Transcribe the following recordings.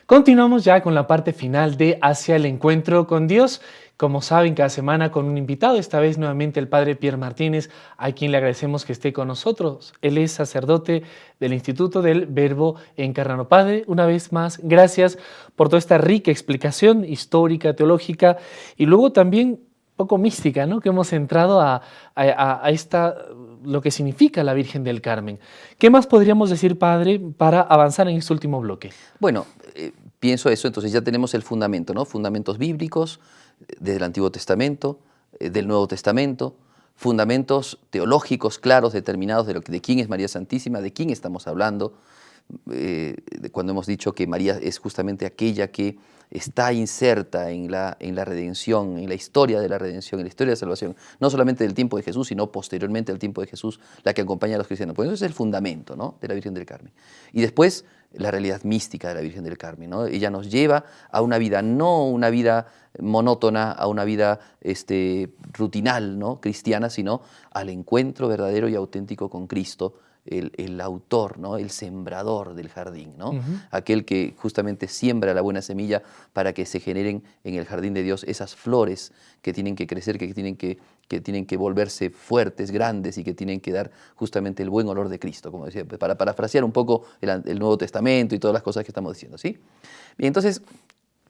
Continuamos ya con la parte final de Hacia el Encuentro con Dios. Como saben, cada semana con un invitado, esta vez nuevamente el Padre Pierre Martínez, a quien le agradecemos que esté con nosotros. Él es sacerdote del Instituto del Verbo Encarnado. Padre, una vez más, gracias por toda esta rica explicación histórica, teológica y luego también un poco mística, ¿no? Que hemos entrado a lo que significa la Virgen del Carmen. ¿Qué más podríamos decir, Padre, para avanzar en este último bloque? Bueno, pienso eso, entonces ya tenemos el fundamento, ¿no? Fundamentos bíblicos del Antiguo Testamento, del Nuevo Testamento, fundamentos teológicos claros, determinados de quién es María Santísima, de quién estamos hablando, cuando hemos dicho que María es justamente aquella que está inserta en la redención, en la historia de la redención, en la historia de la salvación, no solamente del tiempo de Jesús, sino posteriormente al tiempo de Jesús, la que acompaña a los cristianos. Pues eso es el fundamento, ¿no?, de la Virgen del Carmen. Y después, la realidad mística de la Virgen del Carmen, ¿no? Ella nos lleva a una vida, no una vida monótona, a una vida rutinal, ¿no?, cristiana, sino al encuentro verdadero y auténtico con Cristo, el autor, ¿no?, el sembrador del jardín, ¿no? Aquel que justamente siembra la buena semilla para que se generen en el jardín de Dios esas flores que tienen que crecer, que tienen que volverse fuertes, grandes y que tienen que dar justamente el buen olor de Cristo, como decía, para parafrasear un poco el Nuevo Testamento y todas las cosas que estamos diciendo, ¿sí? Bien, entonces,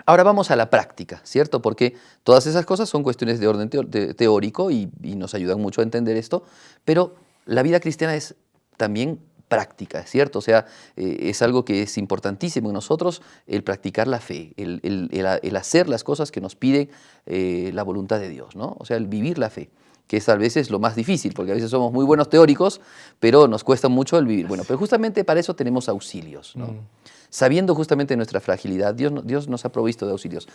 ahora vamos a la práctica, ¿cierto? Porque todas esas cosas son cuestiones de orden teórico y nos ayudan mucho a entender esto, pero la vida cristiana es también práctica, ¿cierto? O sea, es algo que es importantísimo en nosotros, el practicar la fe, el hacer las cosas que nos pide la voluntad de Dios, ¿no? O sea, el vivir la fe, que es a veces lo más difícil, porque a veces somos muy buenos teóricos, pero nos cuesta mucho el vivir. Bueno, pero justamente para eso tenemos auxilios, ¿no? Sabiendo justamente nuestra fragilidad, Dios nos ha provisto de auxilios.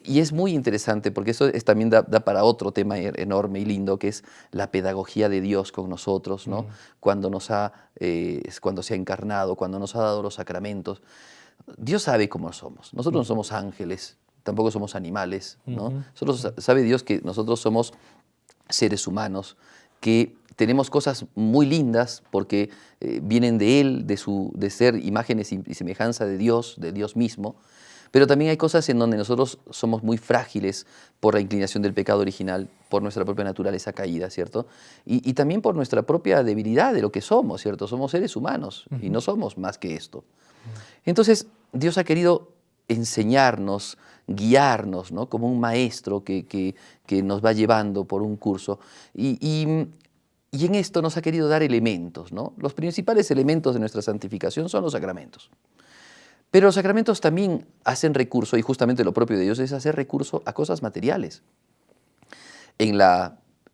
Y es muy interesante porque eso también da para otro tema enorme y lindo, que es la pedagogía de Dios con nosotros, ¿no? Cuando se ha encarnado, cuando nos ha dado los sacramentos. Dios sabe cómo somos. Nosotros no somos ángeles, tampoco somos animales, ¿no? Sabe Dios que nosotros somos seres humanos, que tenemos cosas muy lindas porque vienen de Él, de ser imágenes y semejanza de Dios mismo, pero también hay cosas en donde nosotros somos muy frágiles por la inclinación del pecado original, por nuestra propia naturaleza caída, ¿cierto? Y también por nuestra propia debilidad de lo que somos, ¿cierto? Somos seres humanos y no somos más que esto. Entonces, Dios ha querido enseñarnos, guiarnos, ¿no?, como un maestro que nos va llevando por un curso. Y en esto nos ha querido dar elementos, ¿no? Los principales elementos de nuestra santificación son los sacramentos. Pero los sacramentos también hacen recurso, y justamente lo propio de Dios es hacer recurso a cosas materiales. En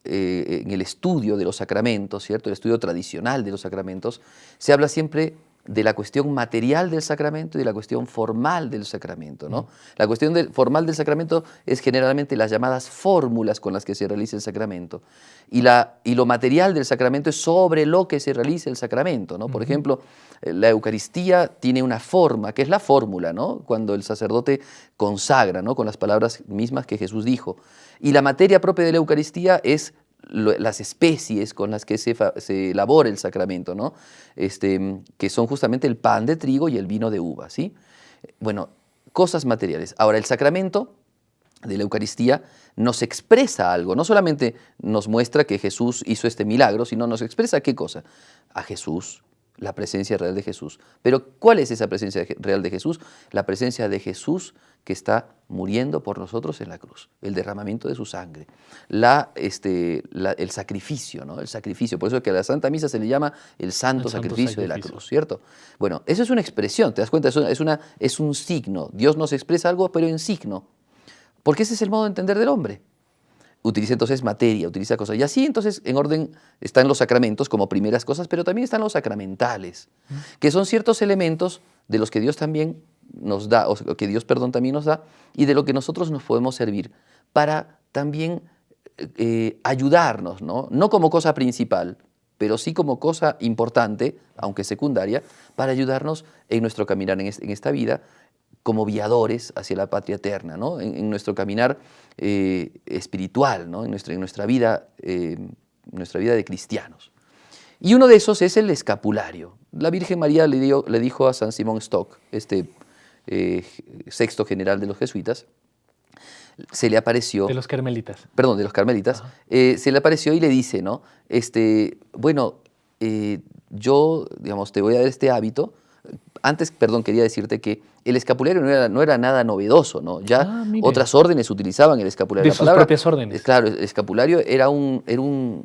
el estudio de los sacramentos, ¿cierto?, el estudio tradicional de los sacramentos, se habla siempre de la cuestión material del sacramento y de la cuestión formal del sacramento, ¿no? La cuestión formal del sacramento es generalmente las llamadas fórmulas con las que se realiza el sacramento. Y lo material del sacramento es sobre lo que se realiza el sacramento, ¿no? Por ejemplo, la Eucaristía tiene una forma, que es la fórmula, ¿no?, cuando el sacerdote consagra, ¿no?, con las palabras mismas que Jesús dijo. Y la materia propia de la Eucaristía es las especies con las que se elabora el sacramento, ¿no?, que son justamente el pan de trigo y el vino de uva, ¿sí? Bueno, cosas materiales. Ahora, el sacramento de la Eucaristía nos expresa algo, no solamente nos muestra que Jesús hizo este milagro, sino nos expresa ¿qué cosa? A Jesús, la presencia real de Jesús. Pero ¿cuál es esa presencia real de Jesús? La presencia de Jesús que está muriendo por nosotros en la cruz, el derramamiento de su sangre, el sacrificio, ¿no? El sacrificio. Por eso que a la Santa Misa se le llama el santo sacrificio de la cruz, ¿cierto? Bueno, eso es una expresión, ¿te das cuenta? Es un signo. Dios nos expresa algo, pero en signo. Porque ese es el modo de entender del hombre. Utiliza entonces materia, utiliza cosas. Y así entonces en orden están los sacramentos como primeras cosas, pero también están los sacramentales, que son ciertos elementos de los que Dios también nos da, o que Dios, perdón, también nos da, y de lo que nosotros nos podemos servir para también ayudarnos, ¿no? No como cosa principal, pero sí como cosa importante, aunque secundaria, para ayudarnos en nuestro caminar en esta vida, como viadores hacia la patria eterna, ¿no?, en nuestro caminar espiritual, ¿no?, en nuestra vida de cristianos. Y uno de esos es el escapulario. La Virgen María le dijo a San Simón Stock, este sexto general de los jesuitas, se le apareció... De los carmelitas. Perdón, de los carmelitas. Se le apareció y le dice, ¿no? Bueno, yo, digamos, te voy a dar este hábito. Antes, perdón, quería decirte que el escapulario no era nada novedoso, ¿no? Ya otras órdenes utilizaban el escapulario. De sus propias órdenes. Claro, el escapulario era una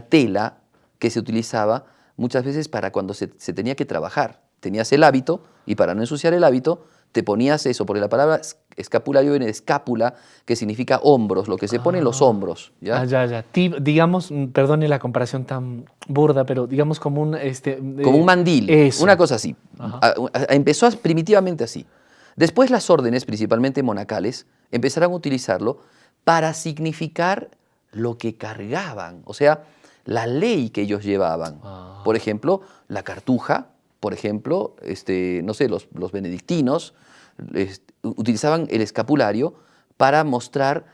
tela que se utilizaba muchas veces para cuando se tenía que trabajar. Tenías el hábito y para no ensuciar el hábito te ponías eso, porque la palabra escapulario viene de escápula, que significa hombros, lo que se pone en los hombros. ¿Ya? Ya. Digamos, perdone la comparación tan burda, pero digamos como un... como un mandil, eso. Una cosa así. Empezó primitivamente así. Después las órdenes, principalmente monacales, empezaron a utilizarlo para significar lo que cargaban, o sea, la ley que ellos llevaban. Por ejemplo, la cartuja, por ejemplo, no sé, los benedictinos utilizaban el escapulario para mostrar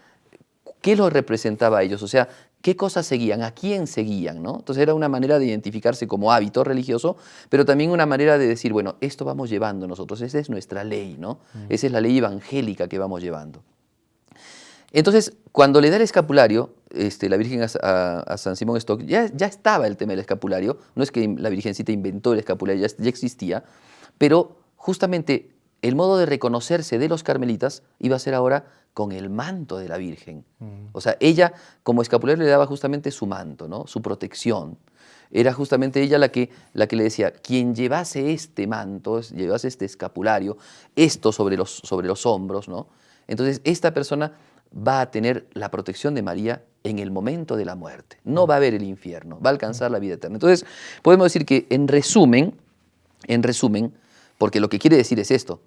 qué los representaba a ellos, o sea, qué cosas seguían, a quién seguían, ¿no? Entonces era una manera de identificarse como hábito religioso, pero también una manera de decir, bueno, esto vamos llevando nosotros, esa es nuestra ley, ¿no? Esa es la ley evangélica que vamos llevando. Entonces, cuando le da el escapulario, la Virgen a San Simón Stock, ya estaba el tema del escapulario, no es que la Virgencita inventó el escapulario, ya existía, pero justamente el modo de reconocerse de los carmelitas iba a ser ahora con el manto de la Virgen. O sea, ella como escapulario le daba justamente su manto, ¿no? Su protección. Era justamente ella la que le decía, quien llevase este manto, llevase este escapulario, esto sobre los hombros, ¿no? Entonces, esta persona va a tener la protección de María en el momento de la muerte. No va a ver el infierno, va a alcanzar la vida eterna. Entonces, podemos decir que en resumen, porque lo que quiere decir es esto,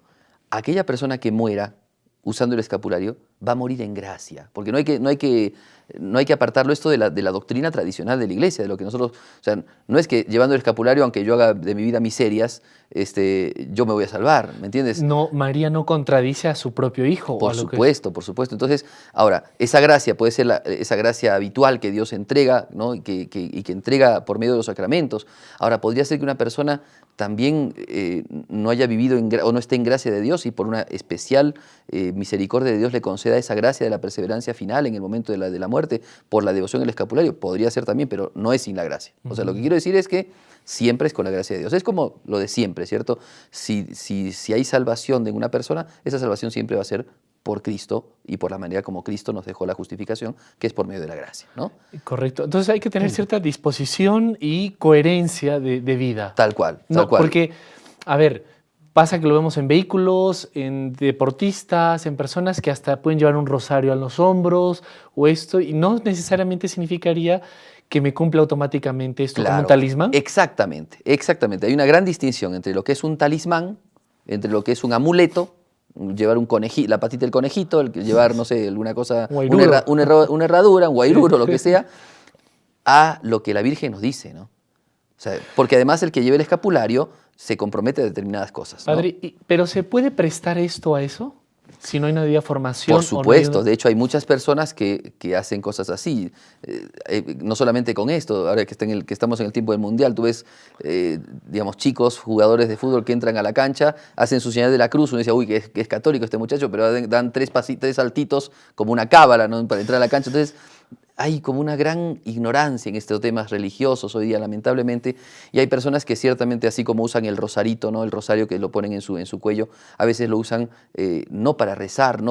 aquella persona que muera usando el escapulario va a morir en gracia, porque no hay que apartarlo esto de la doctrina tradicional de la Iglesia, de lo que nosotros, o sea, no es que llevando el escapulario, aunque yo haga de mi vida miserias, yo me voy a salvar, ¿me entiendes? No, María no contradice a su propio hijo. Por supuesto. Entonces, ahora, esa gracia puede ser esa gracia habitual que Dios entrega, ¿no? y que entrega por medio de los sacramentos. Ahora, podría ser que una persona también no haya vivido o no esté en gracia de Dios y por una especial misericordia de Dios le conceda esa gracia de la perseverancia final en el momento de la muerte por la devoción al escapulario. Podría ser también, pero no es sin la gracia. O sea, lo que quiero decir es que siempre es con la gracia de Dios. Es como lo de siempre, ¿cierto? Si hay salvación de una persona, esa salvación siempre va a ser por Cristo y por la manera como Cristo nos dejó la justificación, que es por medio de la gracia, ¿no? Correcto. Entonces hay que tener cierta disposición y coherencia de vida. Tal cual. Porque, a ver, pasa que lo vemos en vehículos, en deportistas, en personas que hasta pueden llevar un rosario a los hombros o esto, y no necesariamente significaría que me cumple automáticamente esto como un talismán. Exactamente. Hay una gran distinción entre lo que es un talismán, entre lo que es un amuleto, llevar un conejito, la patita del conejito, llevar, no sé, alguna cosa, una herradura, un guairuro, lo que sea, a lo que la Virgen nos dice, ¿no? O sea, porque además el que lleve el escapulario se compromete a determinadas cosas, ¿no? Padre, ¿pero se puede prestar esto a eso? Si no hay una debida formación. Por supuesto, de hecho hay muchas personas que hacen cosas así, no solamente con esto, ahora que estamos en el tiempo del Mundial, tú ves, digamos, chicos, jugadores de fútbol que entran a la cancha, hacen su señal de la cruz, uno dice, uy, que es católico este muchacho, pero dan tres saltitos como una cábala, ¿no? Para entrar a la cancha. Entonces hay como una gran ignorancia en estos temas religiosos hoy día, lamentablemente, y hay personas que ciertamente, así como usan el rosarito, ¿no? El rosario que lo ponen en su cuello, a veces lo usan no para rezar,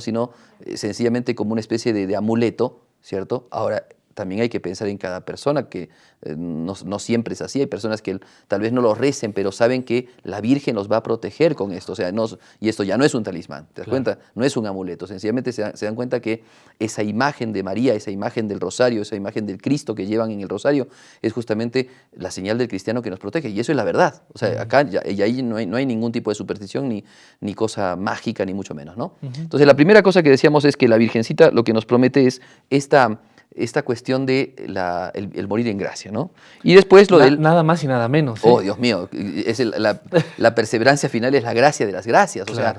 sino sencillamente como una especie de amuleto, ¿cierto? Ahora, también hay que pensar en cada persona, que no siempre es así. Hay personas que tal vez no lo recen, pero saben que la Virgen los va a proteger con esto. O sea, y esto ya no es un talismán, ¿te das cuenta? No es un amuleto. Sencillamente se dan cuenta que esa imagen de María, esa imagen del rosario, esa imagen del Cristo que llevan en el rosario, es justamente la señal del cristiano que nos protege. Y eso es la verdad. O sea, acá y ahí no hay ningún tipo de superstición, ni cosa mágica, ni mucho menos, ¿no? Entonces, la primera cosa que decíamos es que la Virgencita lo que nos promete es esta cuestión de el morir en gracia, ¿no? Y después Nada más y nada menos. Oh, Dios mío, la perseverancia final es la gracia de las gracias. O sea,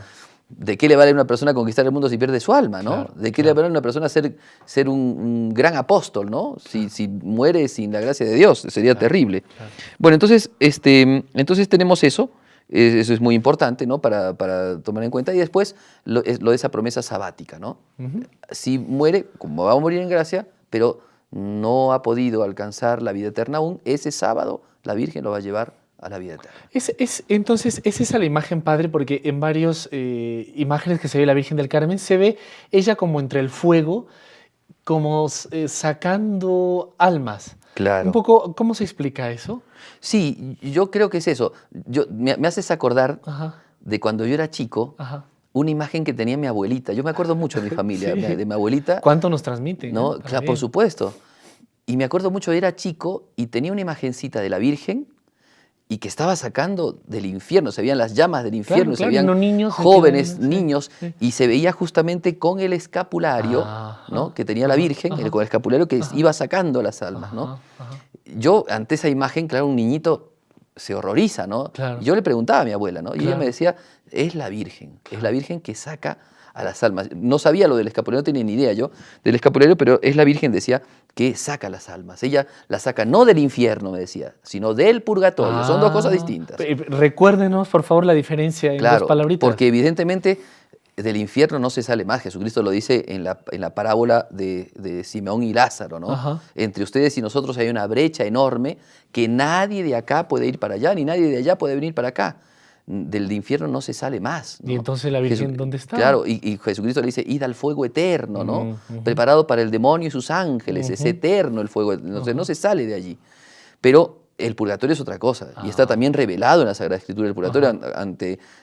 ¿de qué le vale a una persona conquistar el mundo si pierde su alma, ¿no? ¿De qué le vale a una persona ser un gran apóstol, ¿no? Si muere sin la gracia de Dios, sería terrible. Bueno, entonces tenemos eso. Eso es muy importante, ¿no? Para tomar en cuenta. Y después lo de esa promesa sabática, ¿no? Si muere, como va a morir en gracia, pero no ha podido alcanzar la vida eterna aún, ese sábado la Virgen lo va a llevar a la vida eterna. Entonces, es esa la imagen, padre, porque en varias imágenes que se ve la Virgen del Carmen, se ve ella como entre el fuego, como sacando almas. Claro. Un poco, ¿cómo se explica eso? Sí, yo creo que es eso. Me haces acordar Ajá, de cuando yo era chico, ajá. una imagen que tenía mi abuelita. Yo me acuerdo mucho de mi familia, Sí. de mi abuelita. ¿Cuánto nos transmiten? ¿No? Para Claro, bien. por supuesto. Y me acuerdo mucho, era chico y tenía una imagencita de la Virgen y que estaba sacando del infierno, se veían las llamas del infierno, Claro, se veían unos niños jóvenes, sí, niños, sí. y se veía justamente con el escapulario, Ajá, ¿no? Que tenía la Virgen, ajá, con el escapulario que ajá, iba sacando las almas, ¿no? ajá. Yo, ante esa imagen, claro, un niñito se horroriza, ¿no? Claro. Y yo le preguntaba a mi abuela, ¿no? Y ella Claro. me decía, es la Virgen que saca a las almas. No sabía lo del escapulario, no tenía ni idea yo del escapulario, pero es la Virgen, decía, que saca las almas. Ella las saca no del infierno, me decía, sino del purgatorio. Son dos cosas distintas. Recuérdenos, por favor, la diferencia en dos Claro, palabritas. porque evidentemente del infierno no se sale más. Jesucristo lo dice en la parábola de Simeón y Lázaro, ¿no? Ajá. Entre ustedes y nosotros hay una brecha enorme que nadie de acá puede ir para allá, ni nadie de allá puede venir para acá. Del infierno no se sale más, ¿no? ¿Y entonces la Virgen dónde está? Claro, y Jesucristo le dice, id al fuego eterno, ¿no? Preparado para el demonio y sus ángeles, es eterno el fuego, no se sale de allí. Pero el purgatorio es otra cosa, y está también revelado en la Sagrada Escritura. El purgatorio,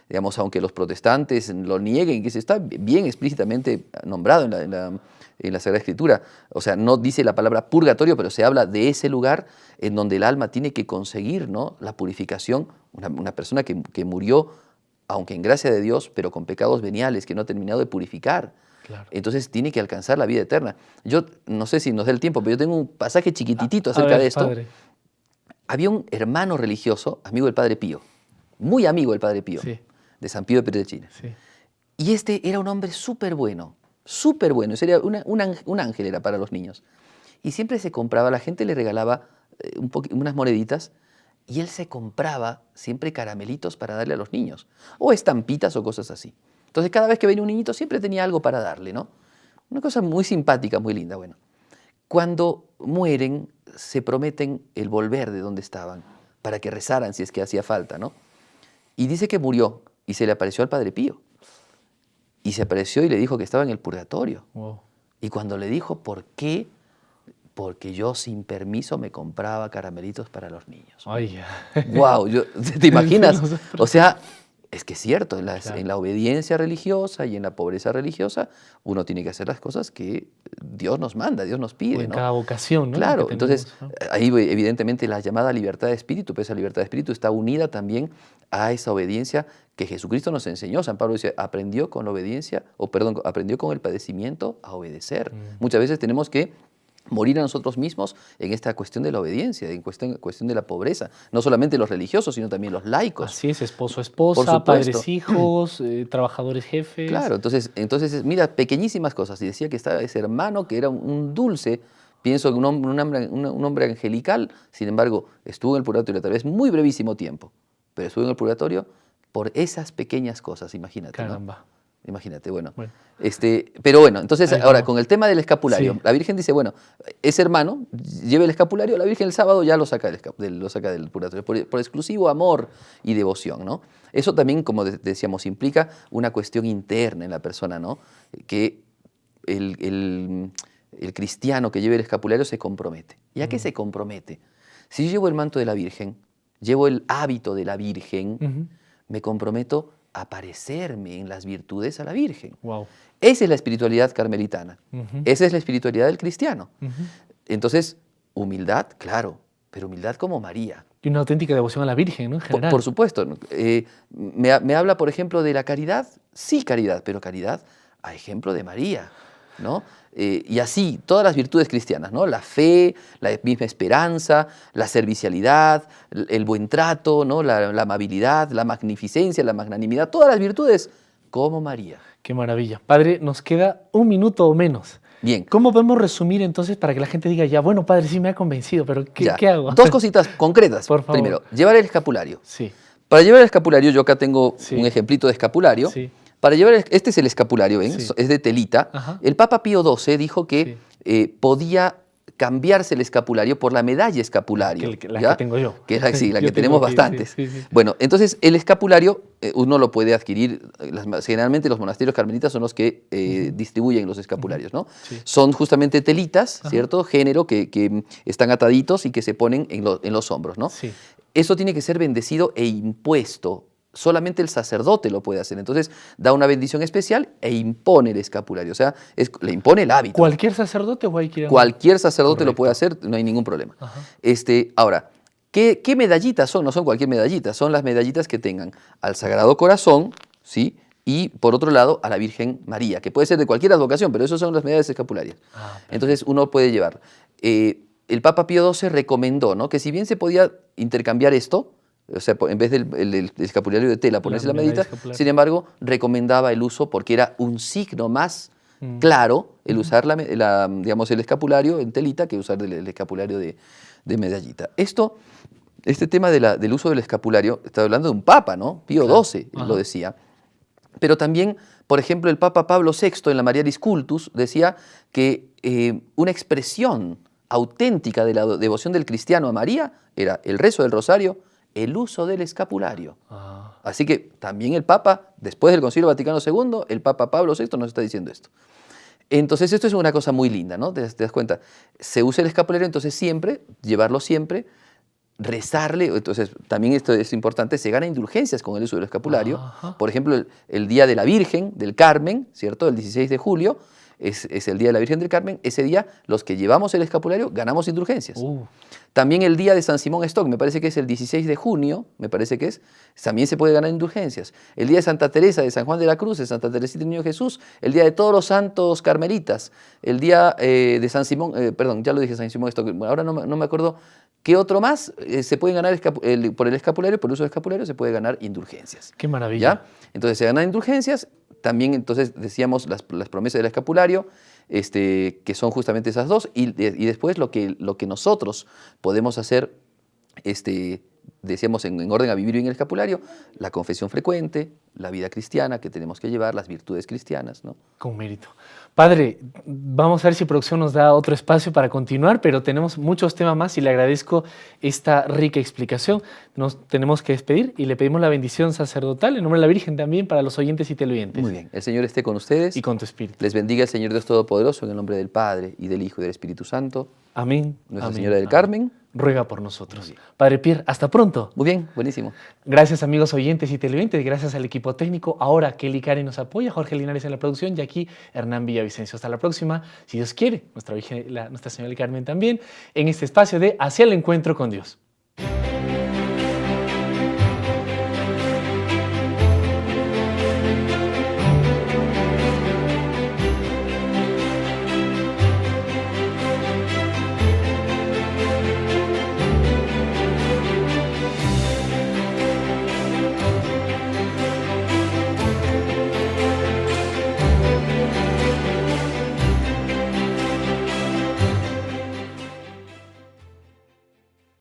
digamos, aunque los protestantes lo nieguen, que está bien explícitamente nombrado en la Sagrada Escritura. O sea, no dice la palabra purgatorio, pero se habla de ese lugar en donde el alma tiene que conseguir, ¿no?, la purificación. Una persona que murió, aunque en gracia de Dios, pero con pecados veniales, que no ha terminado de purificar. Claro. Entonces tiene que alcanzar la vida eterna. Yo no sé si nos da el tiempo, pero yo tengo un pasaje chiquititito acerca de esto. Padre. Había un hermano religioso, amigo del Padre Pío, muy amigo del Padre Pío, Sí. de San Pío de Pietrelcina. Sí. Y este era un hombre súper bueno, súper bueno. Sería un ángel era para los niños. Y siempre se compraba, la gente le regalaba unas moneditas, y él se compraba siempre caramelitos para darle a los niños, o estampitas o cosas así. Entonces cada vez que venía un niñito siempre tenía algo para darle, ¿no? Una cosa muy simpática, muy linda. Bueno, cuando mueren se prometen el volver de donde estaban para que rezaran si es que hacía falta, ¿no? Y dice que murió y se le apareció al Padre Pío. Y se apareció y le dijo que estaba en el purgatorio. Wow. Y cuando le dijo por qué, porque yo sin permiso me compraba caramelitos para los niños. Ay, ¡Wow! ¿Te imaginas? Sí, O sea, es que es cierto, Claro. en la obediencia religiosa y en la pobreza religiosa, uno tiene que hacer las cosas que Dios nos manda, Dios nos pide, o en ¿no? cada vocación, ¿no? Claro, Que tenemos, entonces ¿no? ahí evidentemente la llamada libertad de espíritu, pero esa libertad de espíritu está unida también a esa obediencia que Jesucristo nos enseñó. San Pablo dice, aprendió con la obediencia, aprendió con el padecimiento a obedecer. Muchas veces tenemos que morir a nosotros mismos en esta cuestión de la obediencia, en cuestión de la pobreza. No solamente los religiosos, sino también los laicos. Así es, esposo, Por esposa, supuesto. padres, hijos, trabajadores, jefes. Claro, entonces mira, pequeñísimas cosas. Y decía que estaba ese hermano que era un dulce, pienso que un hombre angelical, sin embargo, estuvo en el purgatorio tal vez muy brevísimo tiempo, pero estuvo en el purgatorio por esas pequeñas cosas, imagínate, ¿no? Caramba. Imagínate, bueno. Bueno. Pero bueno, entonces Ahí ahora vamos. con el tema del escapulario, Sí. la Virgen dice, bueno, ese hermano lleva el escapulario, la Virgen el sábado ya lo saca del purgatorio, por exclusivo amor y devoción, ¿no? Eso también, como decíamos, implica una cuestión interna en la persona, ¿no? Que el cristiano que lleve el escapulario se compromete. ¿Y a qué se compromete? Si yo llevo el manto de la Virgen, llevo el hábito de la Virgen, me comprometo a parecerme en las virtudes a la Virgen. Wow. Esa es la espiritualidad carmelitana. Esa es la espiritualidad del cristiano. Entonces, humildad, claro, pero humildad como María. Y una auténtica devoción a la Virgen, ¿no? En general. Por supuesto. Me habla, por ejemplo, de la caridad. Sí, caridad, pero caridad a ejemplo de María, ¿no? Y así, todas las virtudes cristianas, ¿no? La fe, la misma esperanza, la servicialidad, el buen trato, ¿no? La amabilidad, la magnificencia, la magnanimidad, todas las virtudes como María. Qué maravilla. Padre, nos queda un minuto o menos. Bien. ¿Cómo podemos resumir entonces para que la gente diga, ya, bueno, padre, sí me ha convencido, pero ¿qué hago? Dos cositas concretas. Por favor. Primero, llevar el escapulario. Sí. Para llevar el escapulario, yo acá tengo Sí. un ejemplito de escapulario. Sí. Para llevar, este es el escapulario, ¿ven? Sí. Es de telita. Ajá. El Papa Pío XII dijo que podía cambiarse el escapulario por la medalla escapulario. La ¿ya? que tengo yo. Que es la, sí, la Yo que tengo tenemos aquí, bastantes. sí, sí, sí. Bueno, entonces el escapulario uno lo puede adquirir, generalmente los monasterios carmelitas son los que distribuyen los escapularios, ¿no? Sí. Son justamente telitas, Ajá. ¿cierto? Género que están ataditos y que se ponen en los hombros, ¿no? Sí. Eso tiene que ser bendecido e impuesto. Solamente el sacerdote lo puede hacer. Entonces da una bendición especial e impone el escapulario. O sea, le impone el hábito. ¿Cualquier sacerdote o hay que ir a un- Cualquier sacerdote lo Correcto. puede hacer, no hay ningún problema. Ajá. Ahora, ¿qué medallitas son? No son cualquier medallita, son las medallitas que tengan al Sagrado Corazón, ¿sí? Y por otro lado a la Virgen María, que puede ser de cualquier advocación, pero esas son las medallas escapularias. Entonces uno puede llevar. El Papa Pío XII recomendó, ¿no?, que si bien se podía intercambiar esto, o sea, en vez del escapulario de tela ponerse la medalla medallita, escapular. sin embargo, recomendaba el uso porque era un signo más claro el usar digamos, el escapulario en telita que usar el escapulario de medallita. Este tema del uso del escapulario, está hablando de un papa, ¿no? Pío Claro. XII Ajá. lo decía. Pero también, por ejemplo, el Papa Pablo VI en la Marialis Cultus decía que una expresión auténtica de la devoción del cristiano a María era el rezo del rosario, el uso del escapulario. Ah. Así que también el Papa, después del Concilio Vaticano II, el Papa Pablo VI nos está diciendo esto. Entonces esto es una cosa muy linda, ¿no? ¿Te das cuenta? Se usa el escapulario, entonces siempre, llevarlo siempre, rezarle, entonces también esto es importante, se gana indulgencias con el uso del escapulario. Ajá. Por ejemplo, el Día de la Virgen del Carmen, ¿cierto? El 16 de julio es el Día de la Virgen del Carmen. Ese día, los que llevamos el escapulario ganamos indulgencias. También el Día de San Simón Stock, me parece que es el 16 de junio, me parece que es, también se puede ganar indulgencias. El Día de Santa Teresa, de San Juan de la Cruz, de Santa Teresita del Niño Jesús, el Día de todos los santos carmelitas, el Día de San Simón, perdón, ya lo dije, San Simón Stock, ahora no me acuerdo. ¿Qué otro más? Se pueden ganar por el escapulario, por el uso del escapulario, se puede ganar indulgencias. Qué maravilla. ¿Ya? Entonces se ganan indulgencias. También entonces decíamos las promesas del escapulario, que son justamente esas dos. Y después lo que nosotros podemos hacer, decíamos en orden a vivir bien el escapulario, la confesión frecuente, la vida cristiana que tenemos que llevar, las virtudes cristianas, ¿no? Con mérito. Padre, vamos a ver si producción nos da otro espacio para continuar, pero tenemos muchos temas más y le agradezco esta rica explicación. Nos tenemos que despedir y le pedimos la bendición sacerdotal en nombre de la Virgen también para los oyentes y televidentes. Muy bien, el Señor esté con ustedes. Y con tu espíritu. Les bendiga el Señor Dios Todopoderoso en el nombre del Padre y del Hijo y del Espíritu Santo. Amén. Nuestra Amén, Señora del amén. Carmen. Ruega por nosotros. Padre Pierre, hasta pronto. Muy bien, buenísimo. Gracias amigos oyentes y televidentes, gracias al equipo técnico. Ahora Kelly Karen nos apoya, Jorge Linares en la producción y aquí Hernán Villavicencio. Hasta la próxima, si Dios quiere, Nuestra Señora del Carmen también, en este espacio de Hacia el Encuentro con Dios.